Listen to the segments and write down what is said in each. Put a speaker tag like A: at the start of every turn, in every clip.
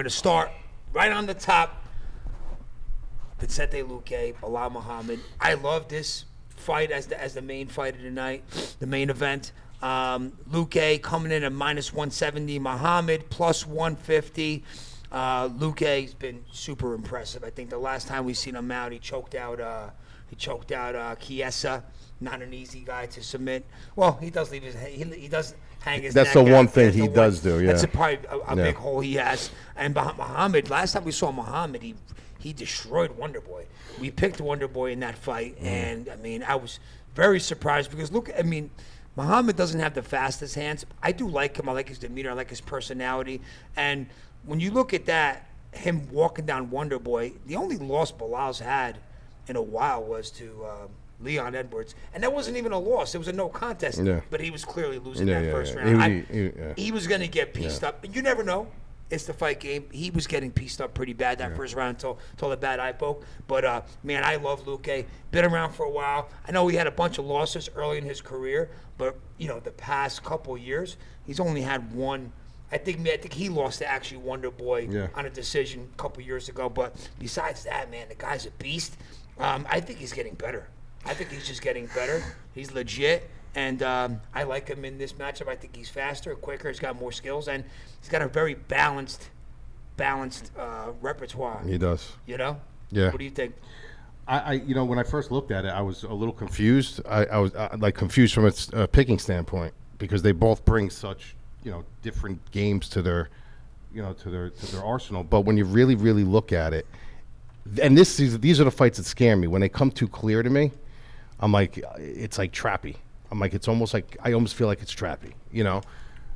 A: We're going to start right on the top. Vicente Luque, Belal Muhammad. I love this fight as the main fight of the night, the main event. Luque coming in at minus 170. Muhammad plus 150. Luque's been super impressive. I think the last time we seen him out, he choked out Chiesa. Not an easy guy to submit. Well, he does leave his he does hang his
B: That's
A: neck
B: the one
A: out.
B: thing he does do. Yeah,
A: that's probably a big hole he has. And Muhammad, last time we saw Muhammad, he destroyed Wonderboy. We picked Wonderboy in that fight, and I mean, I was very surprised because Muhammad doesn't have the fastest hands. I do like him. I like his demeanor. I like his personality. And when you look at that, him walking down Wonderboy, the only loss Belal's had in a while was to Leon Edwards, and that wasn't even a loss. It was a no contest, but he was clearly losing that first round. He was going to get pieced up, and you never know. It's the fight game. He was getting pieced up pretty bad that first round until the bad eye poke. But, man, I love Luque. Been around for a while. I know he had a bunch of losses early in his career, but, the past couple years, he's only had one. I think he lost to actually Wonderboy on a decision a couple years ago. But besides that, man, the guy's a beast. I think he's getting better. I think he's just getting better. He's legit. And I like him in this matchup. I think he's faster, quicker. He's got more skills, and he's got a very balanced repertoire.
B: He does.
A: Yeah. What do you think?
B: I when I first looked at it, I was a little confused. I was confused from its picking standpoint because they both bring such different games to their to their arsenal. But when you really look at it, and these are the fights that scare me when they come too clear to me. I'm like, it's like trappy. I'm like, it's almost like, I almost feel like it's trappy,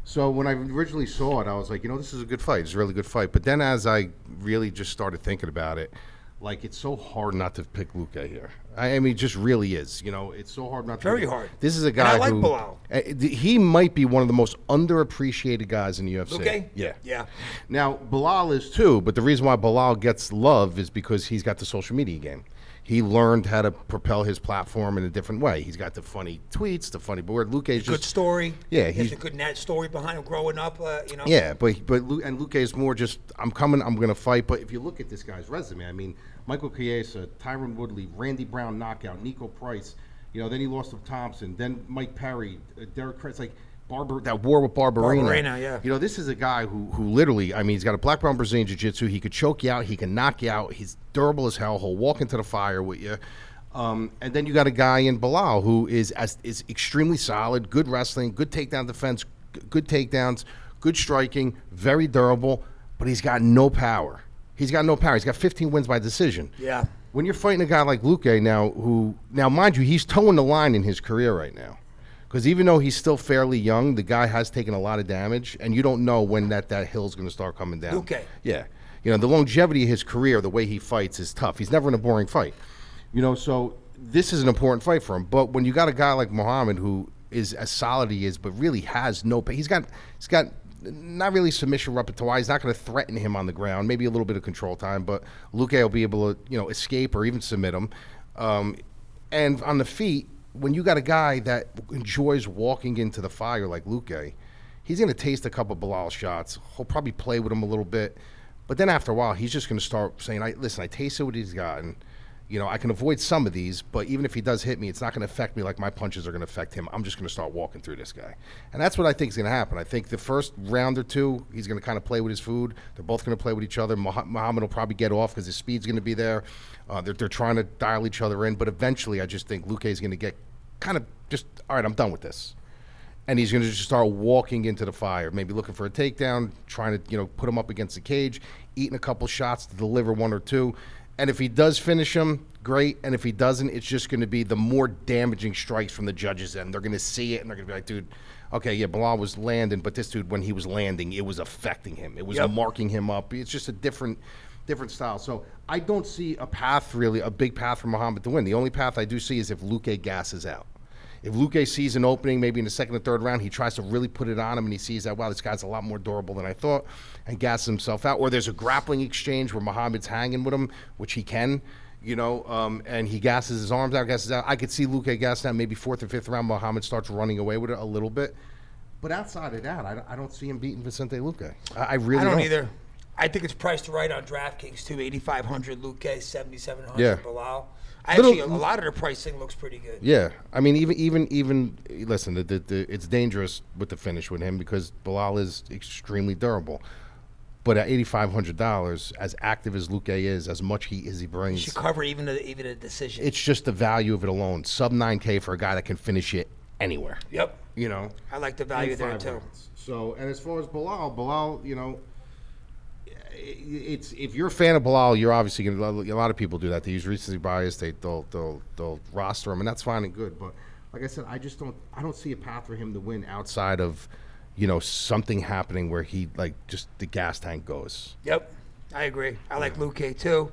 B: So when I originally saw it, I was like, this is a good fight. It's a really good fight. But then as I really just started thinking about it, like, it's so hard not to pick Luque here. I mean, it just really is. It's so hard not to.
A: Very hard.
B: This is a guy
A: and I like Belal.
B: He might be one of the most underappreciated guys in the UFC.
A: Luque?
B: Yeah. Now, Belal is too, but the reason why Belal gets love is because he's got the social media game. He learned how to propel his platform in a different way. He's got the funny tweets, the funny board. Luque's just
A: good story.
B: Yeah,
A: he's a good story behind him growing up.
B: Yeah, but Luque is more just I'm coming, I'm going to fight. But if you look at this guy's resume, I mean, Michael Chiesa, Tyron Woodley, Randy Brown knockout, Nico Price. Then he lost to Thompson. Then Mike Perry, Derek Kretz, like. That war with Barberena,
A: yeah.
B: This is a guy who literally, I mean, he's got a black belt in Brazilian Jiu-Jitsu. He could choke you out. He can knock you out. He's durable as hell. He'll walk into the fire with you. And then you got a guy in Belal who is extremely solid, good wrestling, good takedown defense, good takedowns, good striking, very durable, but he's got no power. He's got 15 wins by decision.
A: Yeah.
B: When you're fighting a guy like Luque now, mind you, he's towing the line in his career right now. Because even though he's still fairly young, the guy has taken a lot of damage, and you don't know when that hill's going to start coming down.
A: Okay.
B: Yeah. The longevity of his career, the way he fights is tough. He's never in a boring fight. So this is an important fight for him. But when you got a guy like Muhammad who is as solid he is, but really has no – he's got not really submission repertoire. He's not going to threaten him on the ground. Maybe a little bit of control time, but Luque will be able to, escape or even submit him. And on the feet, when you got a guy that enjoys walking into the fire like Luque, he's going to taste a couple of Belal shots. He'll probably play with him a little bit. But then after a while, he's just going to start saying, listen, I tasted what he's got. And, I can avoid some of these, but even if he does hit me, it's not going to affect me like my punches are going to affect him. I'm just going to start walking through this guy. And that's what I think is going to happen. I think the first round or two, he's going to kind of play with his food. They're both going to play with each other. Muhammad will probably get off because his speed's going to be there. They're trying to dial each other in. But eventually, I just think Luque is going to get kind of just, all right, I'm done with this. And he's going to just start walking into the fire, maybe looking for a takedown, trying to, put him up against the cage, eating a couple shots to deliver one or two. And if he does finish him, great. And if he doesn't, it's just going to be the more damaging strikes from the judges' end. They're going to see it, and they're going to be like, dude, okay, yeah, Belal was landing, but this dude, when he was landing, it was affecting him. It was marking him up. It's just a different style. So I don't see a big path for Muhammad to win. The only path I do see is if Luque gasses out. If Luque sees an opening, maybe in the second or third round, he tries to really put it on him, and he sees that, wow, this guy's a lot more durable than I thought, and gasses himself out. Or there's a grappling exchange where Muhammad's hanging with him, which he can, and he gasses his arms out, gasses out. I could see Luque gassing out maybe fourth or fifth round. Muhammad starts running away with it a little bit. But outside of that, I don't see him beating Vicente Luque. I really don't.
A: I don't either. I think it's priced right on DraftKings too. 8,500 Luque, 7,700
B: Yeah.
A: Belal.
B: Little-
A: Actually, a lot of the pricing looks pretty good.
B: Yeah, I mean, even listen, it's dangerous with the finish with him because Belal is extremely durable. But at $8,500, as active as Luque is, as much heat as he
A: You
B: brings,
A: should cover even a decision.
B: it's just the value of it alone. Sub 9K for a guy that can finish it anywhere.
A: Yep.
B: You know,
A: I like the value
B: and
A: there
B: 5
A: too.
B: rounds. So, and as far as Belal, you know, it's if you're a fan of Belal, you're obviously gonna. A lot of people do that. They use recency bias. They'll roster him, and that's fine and good. But like I said, I don't see a path for him to win outside of, you know, something happening where he like just the gas tank goes.
A: Yep. I agree. I like Luque too.